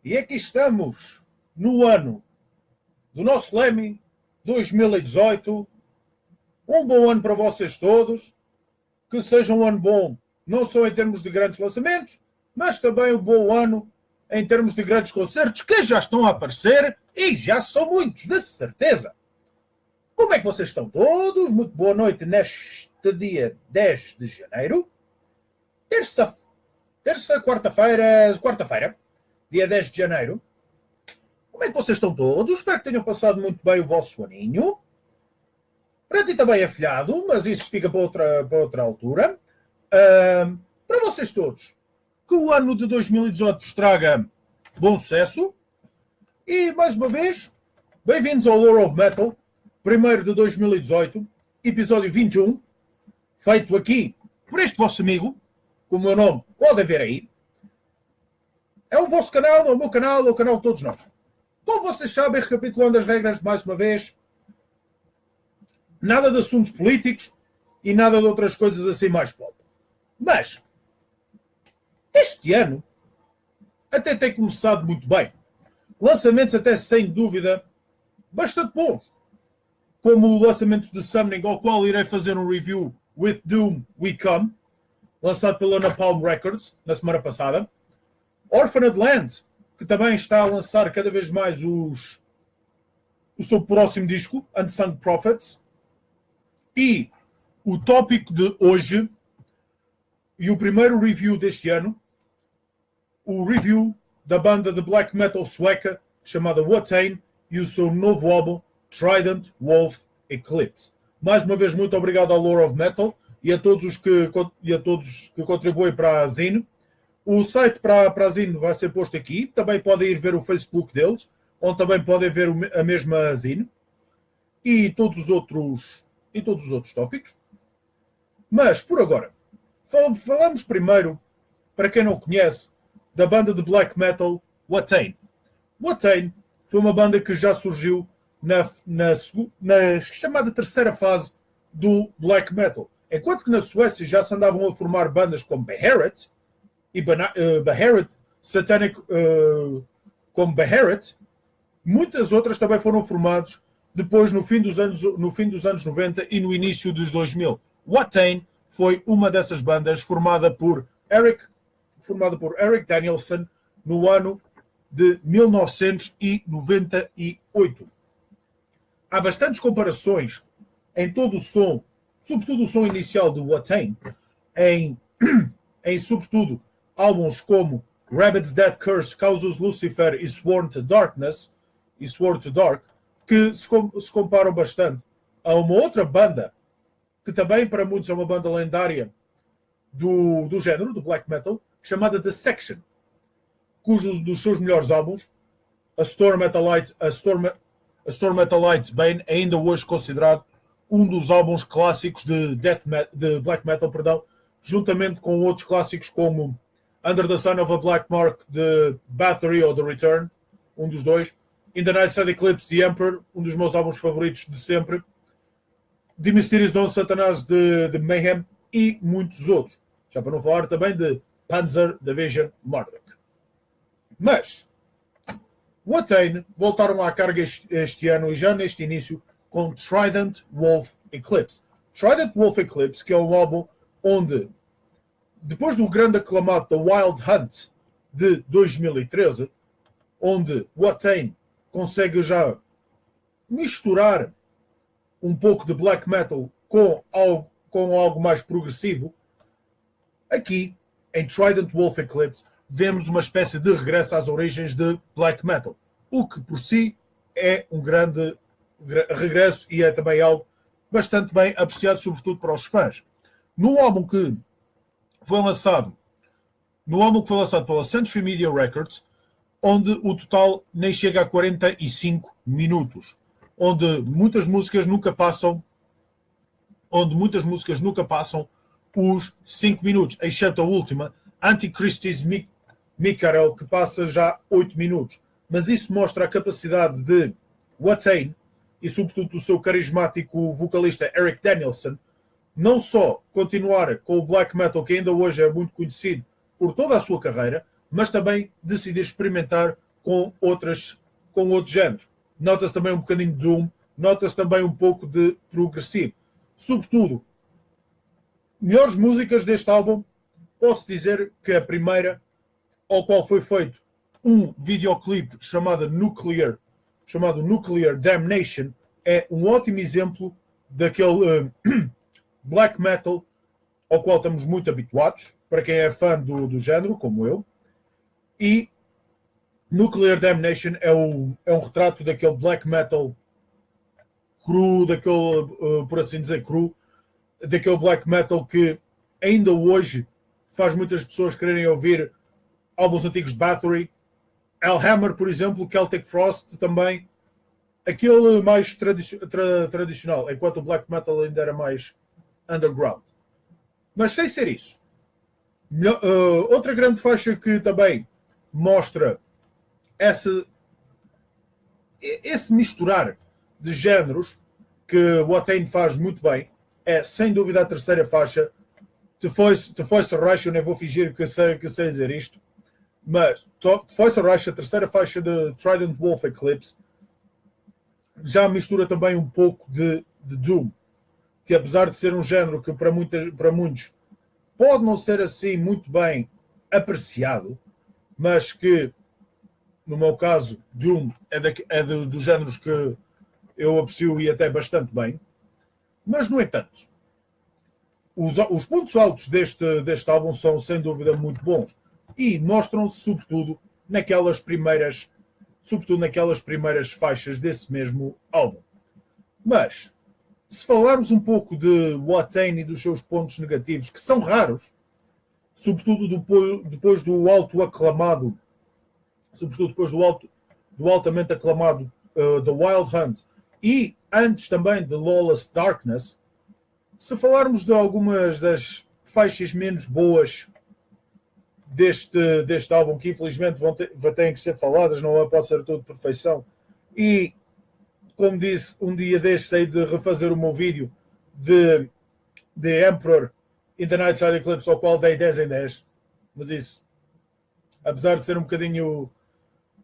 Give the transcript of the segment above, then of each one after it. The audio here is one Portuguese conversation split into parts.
E aqui estamos, no ano do nosso Lemmy 2018. Um bom ano para vocês todos. Que seja um ano bom, não só em termos de grandes lançamentos, mas também um bom ano em termos de grandes concertos que já estão a aparecer e já são muitos, de certeza. Como é que vocês estão todos? Muito boa noite neste dia 10 de janeiro. Quarta-feira, dia 10 de janeiro. Como é que vocês estão todos? Espero que tenham passado muito bem o vosso aninho. Para ti também afilhado, mas isso fica para outra altura. Para vocês todos, que o ano de 2018 vos traga bom sucesso. E, mais uma vez, bem-vindos ao Lore of Metal, primeiro de 2018, episódio 21, feito aqui por este vosso amigo, com o meu nome podem ver aí. É o vosso canal, é o meu canal, é o canal de todos nós. Como vocês sabem, recapitulando as regras mais uma vez, nada de assuntos políticos e nada de outras coisas assim mais pop. Mas, este ano, até tem começado muito bem. Lançamentos até sem dúvida bastante bons. Como o lançamento de Summoning, ao qual irei fazer um review, With Doom We Come, lançado pela Napalm Records na semana passada. Orphaned Land, que também está a lançar cada vez mais o seu próximo disco, Unsung Prophets. E o tópico de hoje, e o primeiro review deste ano, o review da banda de black metal sueca chamada Watain e o seu novo álbum Trident Wolf Eclipse. Mais uma vez, muito obrigado ao Lore of Metal e a todos os que contribuem para a Zine. O site para a Zine vai ser posto aqui. Também podem ir ver o Facebook deles, onde também podem ver a mesma Zine e todos os outros tópicos. Mas, por agora, falamos primeiro, para quem não conhece, da banda de black metal Watain. Watain foi uma banda que já surgiu na chamada terceira fase do black metal. Enquanto que na Suécia já se andavam a formar bandas como Beherit e Beherit Satanic como Beherit, muitas outras também foram formadas depois no fim dos anos 90 e no início dos 2000. Watain foi uma dessas bandas formada por Eric Danielson no ano de 1998. Há bastantes comparações em todo o som, sobretudo o som inicial do Watain, em sobretudo álbuns como Rabbids Dead Curse, Causus Lucifer e Sworn to Dark, que se comparam bastante a uma outra banda, que também para muitos é uma banda lendária do género, do black metal, chamada The Section, cujos dos seus melhores álbuns, a Storm Metalite's Bane, é ainda hoje considerado um dos álbuns clássicos de black metal, juntamente com outros clássicos como Under the Sun of a Black Mark, de Bathory ou The Return, um dos dois, In the Night Side Eclipse, The Emperor, um dos meus álbuns favoritos de sempre, The Mysterious Dawn Satanás de Mayhem e muitos outros. Já para não falar também de Panzer Division Marduk. Mas Watain voltaram à carga este ano e já neste início com Trident Wolf Eclipse. Trident Wolf Eclipse, que é um álbum onde, depois do grande aclamado The Wild Hunt de 2013, onde Watain consegue já misturar um pouco de black metal com algo mais progressivo, aqui em Trident Wolf Eclipse vemos uma espécie de regresso às origens de black metal, o que por si é um grande regresso e é também algo bastante bem apreciado, sobretudo para os fãs. No álbum que foi lançado pela Century Media Records, onde o total nem chega a 45 minutos, onde muitas músicas nunca passam os 5 minutos, exceto a última, Antichristis Mikarel, que passa já 8 minutos. Mas isso mostra a capacidade de Watain e sobretudo do seu carismático vocalista Eric Danielson, não só continuar com o black metal, que ainda hoje é muito conhecido por toda a sua carreira, mas também decidir experimentar com outros géneros. Nota-se também um bocadinho de Doom, nota-se também um pouco de progressivo. Sobretudo, melhores músicas deste álbum, posso dizer que a primeira, ao qual foi feito um videoclipe chamado Nuclear Damnation, é um ótimo exemplo daquele black metal ao qual estamos muito habituados, para quem é fã do género, como eu. E Nuclear Damnation é um retrato daquele black metal cru, daquele, por assim dizer, cru, daquele black metal que ainda hoje faz muitas pessoas quererem ouvir álbuns antigos de Bathory, Hellhammer, por exemplo, Celtic Frost também, aquele mais tradicional, enquanto o black metal ainda era mais underground. Mas sem ser isso, outra grande faixa que também mostra esse misturar de géneros que o Watain faz muito bem é, sem dúvida, a terceira faixa. The Voice of Rush, eu nem vou fingir que sei dizer isto, mas The Voice of Rush, a terceira faixa de Trident Wolf Eclipse, já mistura também um pouco de Doom, que apesar de ser um género que para muitos pode não ser assim muito bem apreciado, mas que, no meu caso, Doom é dos géneros que eu aprecio e até bastante bem. Mas, no entanto, os pontos altos deste álbum são, sem dúvida, muito bons e mostram-se, sobretudo, naquelas primeiras faixas desse mesmo álbum. Mas, se falarmos um pouco de Watain e dos seus pontos negativos, que são raros, sobretudo depois do altamente aclamado The Wild Hunt e antes também de Lawless Darkness, se falarmos de algumas das faixas menos boas deste álbum, que infelizmente têm que ser faladas, não pode ser tudo perfeição, e como disse, um dia deste hei de refazer o meu vídeo de Emperor in the Nightside Eclipse, ao qual dei 10 em 10, mas isso, apesar de ser um bocadinho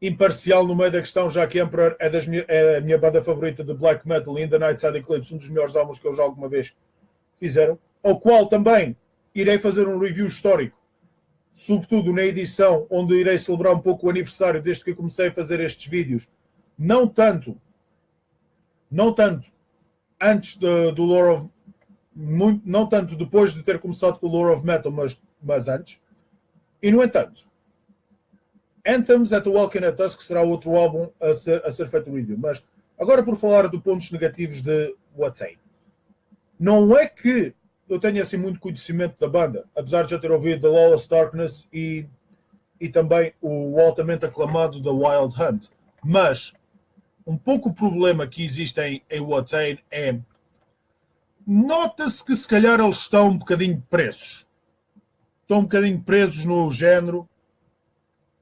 imparcial no meio da questão, já que Emperor é a minha banda favorita de black metal, e In the Nightside Eclipse, um dos melhores álbuns que eu já alguma vez fizeram, ao qual também irei fazer um review histórico, sobretudo na edição onde irei celebrar um pouco o aniversário desde que comecei a fazer estes vídeos, não tanto antes do Lore of, não tanto depois de ter começado com o Lore of Metal, mas antes. E no entanto, Anthems at the Walking at Dusk será outro álbum a ser feito review. Mas agora, por falar de pontos negativos de Watain, não é que eu tenha assim muito conhecimento da banda, apesar de já ter ouvido The Lawless Darkness e também o altamente aclamado The Wild Hunt, mas um pouco o problema que existe em Watain é, nota-se que se calhar eles estão um bocadinho presos. Estão um bocadinho presos no género,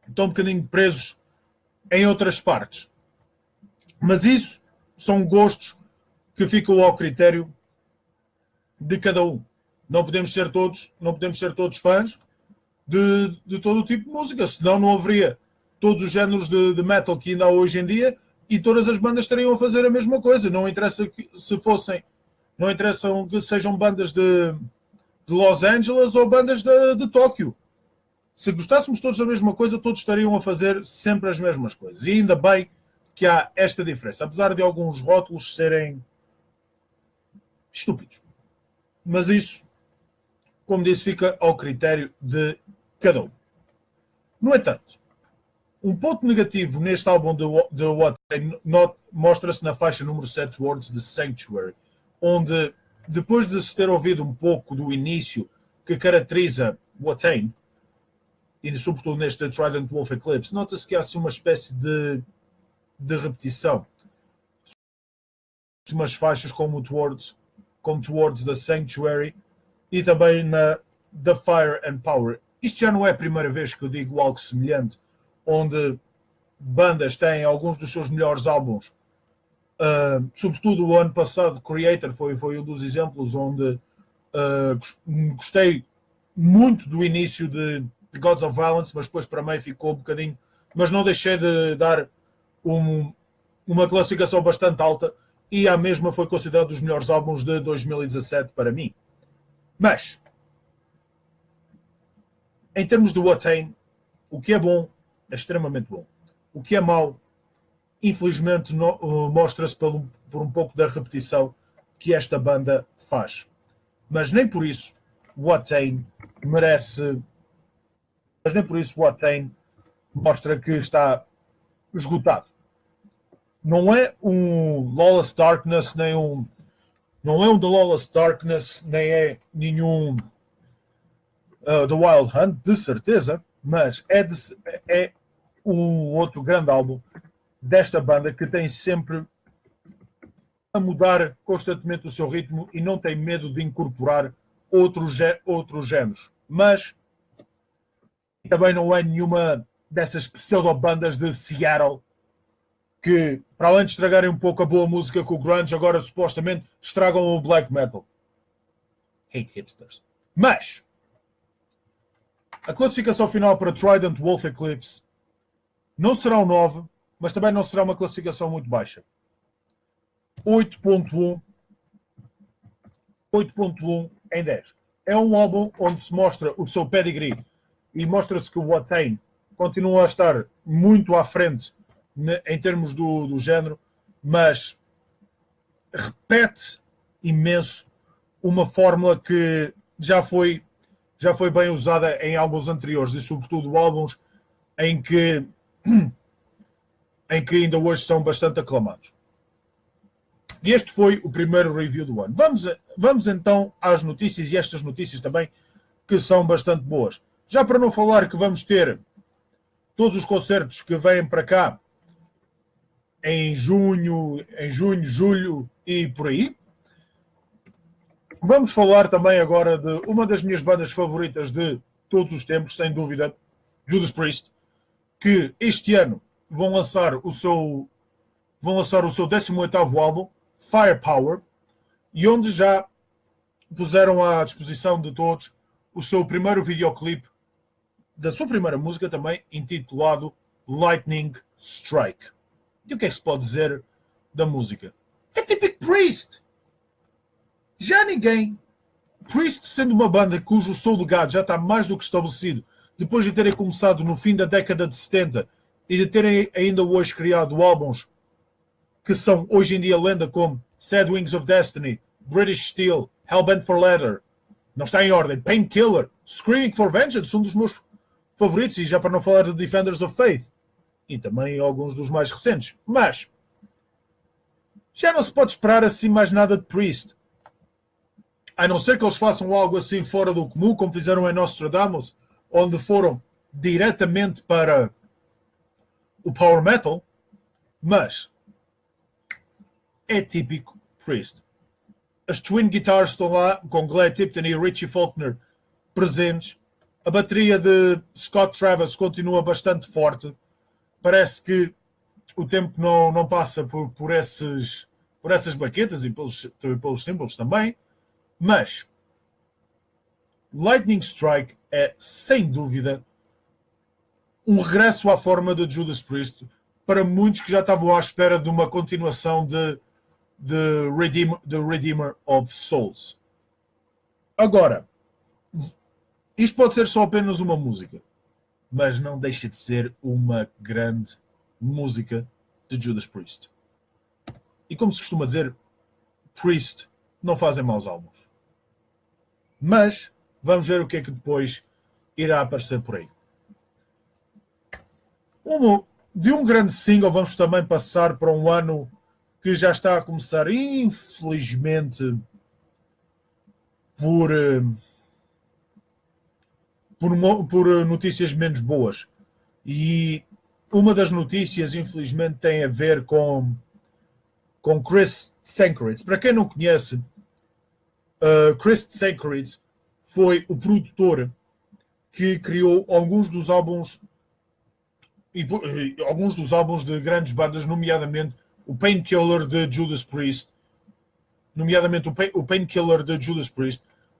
estão um bocadinho presos em outras partes. Mas isso são gostos que ficam ao critério de cada um. Não podemos ser todos fãs de todo o tipo de música, senão não haveria todos os géneros de metal que ainda há hoje em dia e todas as bandas estariam a fazer a mesma coisa. Não interessa não interessam que sejam bandas de Los Angeles ou bandas de Tóquio. Se gostássemos todos da mesma coisa, todos estariam a fazer sempre as mesmas coisas. E ainda bem que há esta diferença, apesar de alguns rótulos serem estúpidos. Mas isso, como disse, fica ao critério de cada um. No entanto, um ponto negativo neste álbum de Watain mostra-se na faixa número 7, Words de Sanctuary, onde, depois de se ter ouvido um pouco do início que caracteriza Watain, e sobretudo neste Trident Wolf Eclipse, nota-se que há assim uma espécie de repetição. Umas faixas como Towards the Sanctuary e também na The Fire and Power. Isto já não é a primeira vez que eu digo algo semelhante, onde bandas têm alguns dos seus melhores álbuns. Sobretudo o ano passado, Creator foi um dos exemplos onde gostei muito do início de Gods of Violence, mas depois para mim ficou um bocadinho mas não deixei de dar uma classificação bastante alta e a mesma foi considerada dos melhores álbuns de 2017 para mim. Mas, em termos de What Ain't, o que é bom é extremamente bom. O que é mau, infelizmente, mostra-se por um pouco da repetição que esta banda faz. Mas nem por isso What Ain't merece... Mas nem por isso What Ain't mostra que está esgotado. Não é um Lawless Darkness, não é um The Lawless Darkness, nem é nenhum The Wild Hunt, de certeza, mas é um outro grande álbum desta banda que tem sempre a mudar constantemente o seu ritmo e não tem medo de incorporar outros géneros. Mas também não é nenhuma dessas pseudo-bandas de Seattle que, para além de estragarem um pouco a boa música com o grunge, agora supostamente estragam o black metal. Hate hipsters. Mas a classificação final para Trident Wolf Eclipse não será um 9, mas também não será uma classificação muito baixa. 8.1 em 10. É um álbum onde se mostra o seu pedigree e mostra-se que o What Ain't continua a estar muito à frente em termos do género, mas repete imenso uma fórmula que já foi bem usada em álbuns anteriores e sobretudo álbuns em que ainda hoje são bastante aclamados. E este foi o primeiro review do ano. Vamos então às notícias, e estas notícias também que são bastante boas. Já para não falar que vamos ter todos os concertos que vêm para cá em junho, julho e por aí. Vamos falar também agora de uma das minhas bandas favoritas de todos os tempos, sem dúvida, Judas Priest, que este ano vão lançar o seu 18º álbum, Firepower, e onde já puseram à disposição de todos o seu primeiro videoclipe da sua primeira música também, intitulado Lightning Strike. E o que é que se pode dizer da música? É típico Priest! Já ninguém, Priest sendo uma banda cujo seu legado já está mais do que estabelecido, depois de terem começado no fim da década de 70 e de terem ainda hoje criado álbuns que são hoje em dia lenda como Sad Wings of Destiny, British Steel, Hellbent for Leather, não está em ordem, Painkiller, Screaming for Vengeance, um dos meus favoritos, e já para não falar de Defenders of Faith, e também alguns dos mais recentes. Mas já não se pode esperar assim mais nada de Priest. A não ser que eles façam algo assim fora do comum, como fizeram em Nostradamus, onde foram diretamente para o Power Metal, mas é típico Priest. As twin guitars estão lá, com Glenn Tipton e Richie Faulkner presentes. A bateria de Scott Travis continua bastante forte. Parece que o tempo não passa por essas baquetas e pelos símbolos também. Mas Lightning Strike é, sem dúvida, um regresso à forma de Judas Priest para muitos que já estavam à espera de uma continuação de Redeemer of Souls. Agora, isto pode ser só apenas uma música, mas não deixa de ser uma grande música de Judas Priest. E como se costuma dizer, Priest não fazem maus álbuns. Mas vamos ver o que é que depois irá aparecer por aí. De um grande single vamos também passar para um ano que já está a começar, infelizmente, por notícias menos boas. E uma das notícias, infelizmente, tem a ver com Chris Sankeritz. Para quem não conhece, Chris Sankeritz foi o produtor que criou alguns dos álbuns de grandes bandas, nomeadamente o Painkiller de Judas Priest,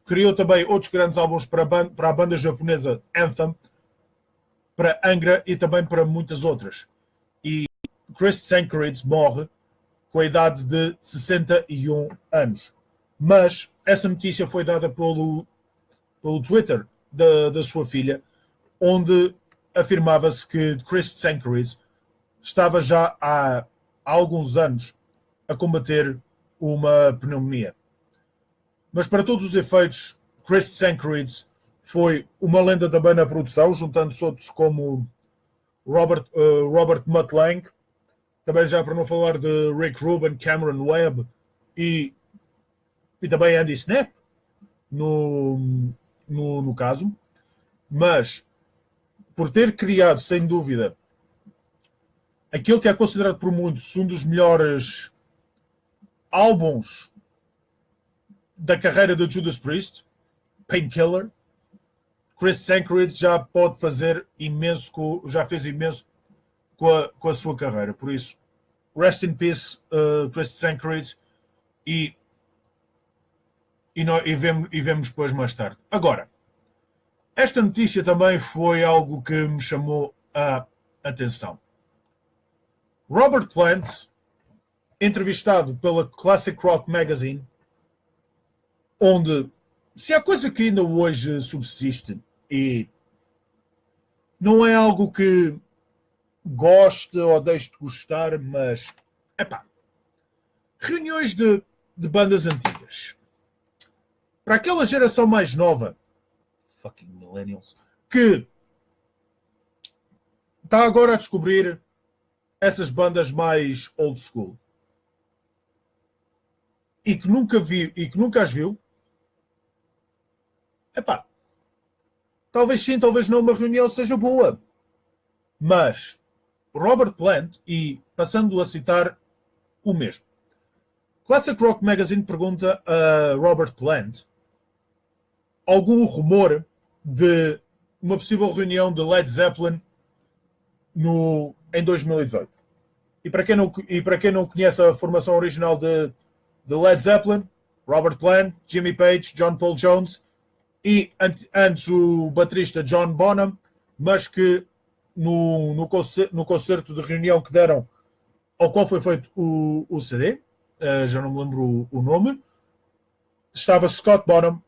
criou também outros grandes álbuns para a banda japonesa Anthem, para Angra e também para muitas outras. E Chris Sankeritz morre com a idade de 61 anos. Mas essa notícia foi dada pelo Twitter da sua filha, onde afirmava-se que Chris Sankeritz estava já há alguns anos a combater uma pneumonia. Mas para todos os efeitos, Chris Sankeritz foi uma lenda também na produção, juntando-se outros como Robert Mutt Lange, também já para não falar de Rick Rubin, Cameron Webb e também Andy Snap no caso. Mas por ter criado, sem dúvida, aquilo que é considerado por muitos um dos melhores álbuns da carreira de Judas Priest, Painkiller, Chris Sankeritz já pode fazer imenso, já fez imenso com a sua carreira. Por isso, rest in peace, Chris Sankeritz, e vemos depois mais tarde. Agora, esta notícia também foi algo que me chamou a atenção. Robert Plant, entrevistado pela Classic Rock Magazine, onde, se há coisa que ainda hoje subsiste, e não é algo que goste ou deixe de gostar, mas, reuniões de bandas antigas. Para aquela geração mais nova, fucking millennials, que está agora a descobrir essas bandas mais old school e que nunca as viu, talvez sim, talvez não, uma reunião seja boa. Mas Robert Plant, e passando a citar o mesmo, Classic Rock Magazine pergunta a Robert Plant algum rumor de uma possível reunião de Led Zeppelin em 2018. E para quem não conhece a formação original de Led Zeppelin, Robert Plant, Jimmy Page, John Paul Jones e antes o baterista John Bonham, mas que no concerto de reunião que deram, ao qual foi feito o CD, já não me lembro o nome, estava Scott Bonham,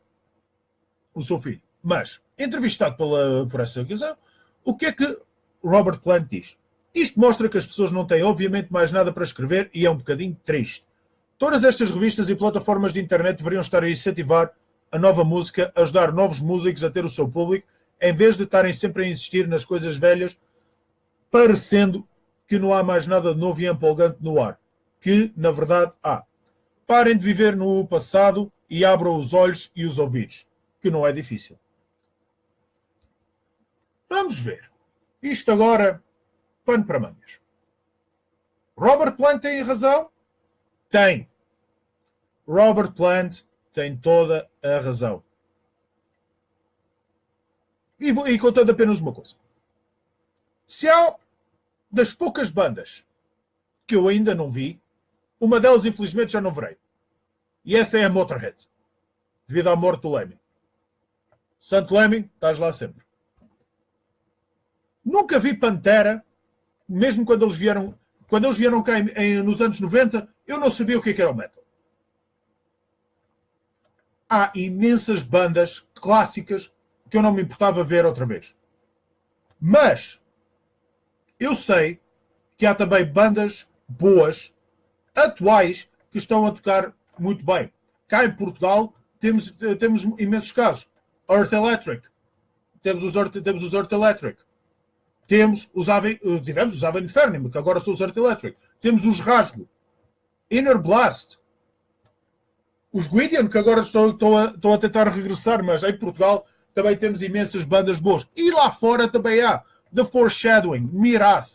o seu filho. Mas, entrevistado por essa ocasião, o que é que Robert Plant diz? Isto mostra que as pessoas não têm, obviamente, mais nada para escrever e é um bocadinho triste. Todas estas revistas e plataformas de internet deveriam estar a incentivar a nova música, ajudar novos músicos a ter o seu público, em vez de estarem sempre a insistir nas coisas velhas, parecendo que não há mais nada de novo e empolgante no ar. Que, na verdade, há. Parem de viver no passado e abram os olhos e os ouvidos, que não é difícil. Vamos ver. Isto agora, pano para mangas. Robert Plant tem razão? Tem. Robert Plant tem toda a razão. E contando apenas uma coisa. Se há das poucas bandas que eu ainda não vi, uma delas infelizmente já não verei. E essa é a Motorhead. Devido à morte do Lemmy. Santo Lemmy, estás lá sempre. Nunca vi Pantera, mesmo quando eles vieram cá nos anos 90, eu não sabia o que era o metal. Há imensas bandas clássicas que eu não me importava ver outra vez. Mas eu sei que há também bandas boas, atuais, que estão a tocar muito bem. Cá em Portugal temos imensos casos. Earth Electric. Temos os Earth Electric. Tivemos os Ave Infernum, que agora são os Earth Electric. Temos os Rasgo. Inner Blast. Os Gwydion, que agora estão a tentar regressar, mas em Portugal também temos imensas bandas boas. E lá fora também há The Foreshadowing, Mirath.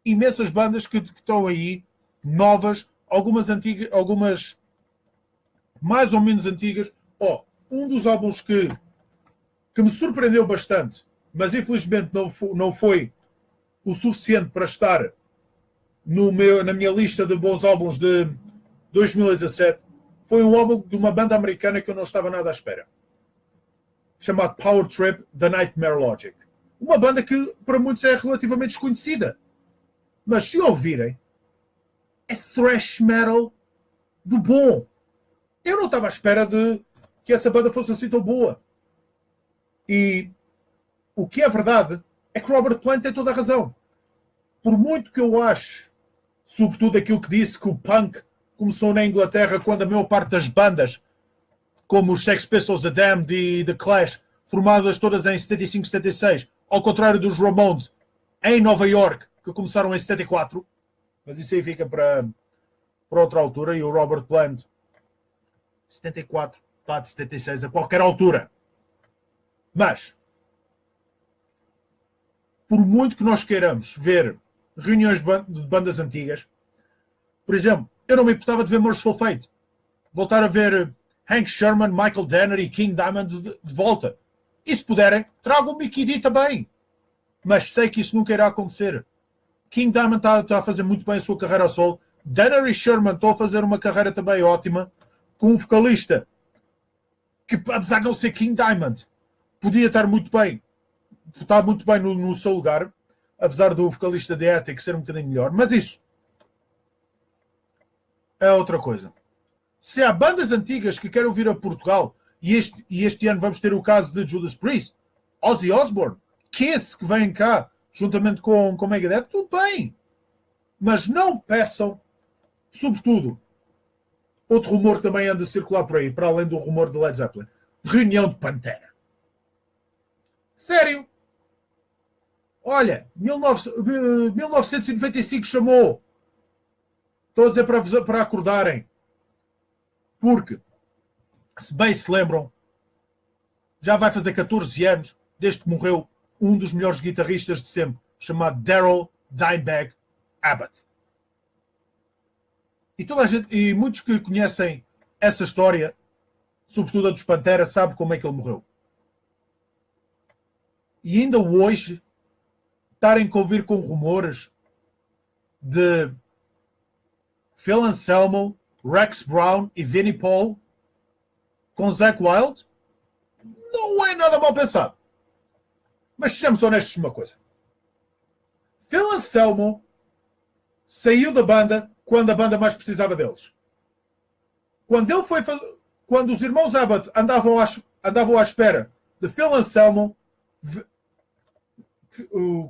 Imensas bandas que estão aí, novas, algumas antigas, algumas mais ou menos antigas. Um dos álbuns que me surpreendeu bastante, mas infelizmente não foi o suficiente para estar na minha lista de bons álbuns de 2017, foi um álbum de uma banda americana que eu não estava nada à espera. Chamado Power Trip, The Nightmare Logic. Uma banda que para muitos é relativamente desconhecida. Mas se ouvirem, é thrash metal do bom. Eu não estava à espera de que essa banda fosse assim tão boa. E o que é verdade é que Robert Plant tem toda a razão. Por muito que eu ache, sobretudo aquilo que disse que o punk começou na Inglaterra quando a maior parte das bandas, como os Sex Pistols, The Damned e The Clash, formadas todas em 75, 76, ao contrário dos Ramones, em Nova York, que começaram em 74, mas isso aí fica para outra altura, e o Robert Plant, 74, pá, de 76, a qualquer altura. Mas, por muito que nós queiramos ver reuniões de bandas antigas, por exemplo, eu não me importava de ver Merciful Fate, voltar a ver Hank Sherman, Michael Danner e King Diamond de volta. E se puderem, tragam o Mikkey D também. Mas sei que isso nunca irá acontecer. King Diamond está a fazer muito bem a sua carreira a solo. Danner e Sherman estão a fazer uma carreira também ótima, com um vocalista que, apesar de não ser King Diamond, podia estar muito bem. Está muito bem no seu lugar, apesar do vocalista de Attic ser um bocadinho melhor. Mas isso é outra coisa. Se há bandas antigas que querem vir a Portugal, e este ano vamos ter o caso de Judas Priest, Ozzy Osbourne, Kiss, que vem cá, juntamente com Megadeth, tudo bem. Mas não peçam, sobretudo, outro rumor que também anda a circular por aí, para além do rumor de Led Zeppelin, reunião de Pantera. Sério? Olha, 1995 chamou. Estou a dizer para acordarem. Porque, se bem se lembram, já vai fazer 14 anos desde que morreu um dos melhores guitarristas de sempre, chamado Daryl Dimebag Abbott. E toda a gente, e muitos que conhecem essa história, sobretudo a dos Pantera, sabem como é que ele morreu. E ainda hoje estarem a ouvir com rumores de Phil Anselmo, Rex Brown e Vinnie Paul com Zakk Wylde, não é nada mal pensado. Mas sejamos honestos numa coisa. Phil Anselmo saiu da banda quando a banda mais precisava deles. Quando os irmãos Abbott andavam à espera de Phil Anselmo,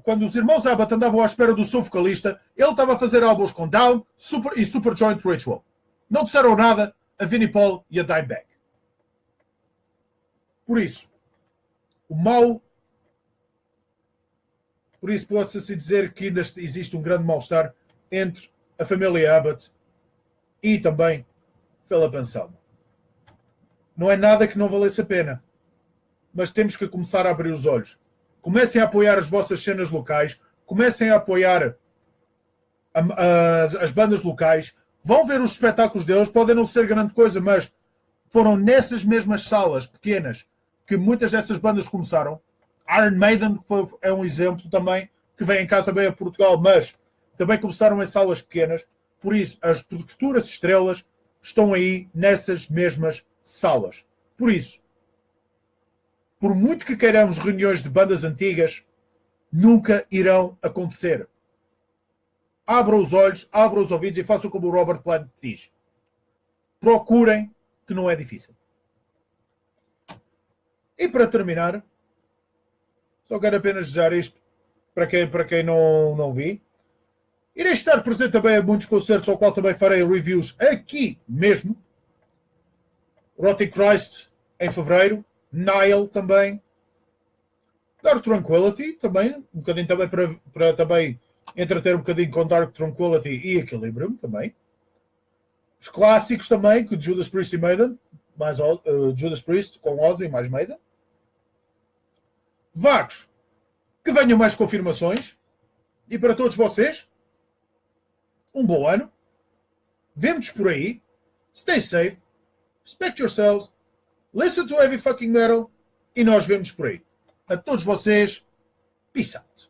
quando os irmãos Abbott andavam à espera do seu vocalista, ele estava a fazer álbuns com Down e Super Joint Ritual. Não disseram nada a Vinnie Paul e a Dimebag. Por isso, por isso pode-se assim dizer que ainda existe um grande mal-estar entre a família Abbott e também Philip Anselmo. Não é nada que não valesse a pena, mas temos que começar a abrir os olhos. Comecem a apoiar as vossas cenas locais, comecem a apoiar as bandas locais, vão ver os espetáculos deles, podem não ser grande coisa, mas foram nessas mesmas salas pequenas que muitas dessas bandas começaram. Iron Maiden é um exemplo também, que vem cá também a Portugal, mas também começaram em salas pequenas. Por isso, as futuras estrelas estão aí nessas mesmas salas. Por isso, por muito que queiramos reuniões de bandas antigas, nunca irão acontecer. Abram os olhos, abram os ouvidos e façam como o Robert Plant diz. Procurem, que não é difícil. E para terminar, só quero apenas desejar isto para quem não vi. Irei estar presente também a muitos concertos, ao qual também farei reviews aqui mesmo. Rotting Christ em fevereiro. Nile também. Dark Tranquility também. Um bocadinho também para também entreter um bocadinho com Dark Tranquility e Equilibrium também. Os clássicos também, com Judas Priest e Maiden. Mais Judas Priest com Ozzy mais Maiden. Vagos. Que venham mais confirmações. E para todos vocês, um bom ano. Vemo-nos por aí. Stay safe. Respect yourselves. Listen to heavy fucking metal. E nós vemos por aí. A todos vocês, peace out.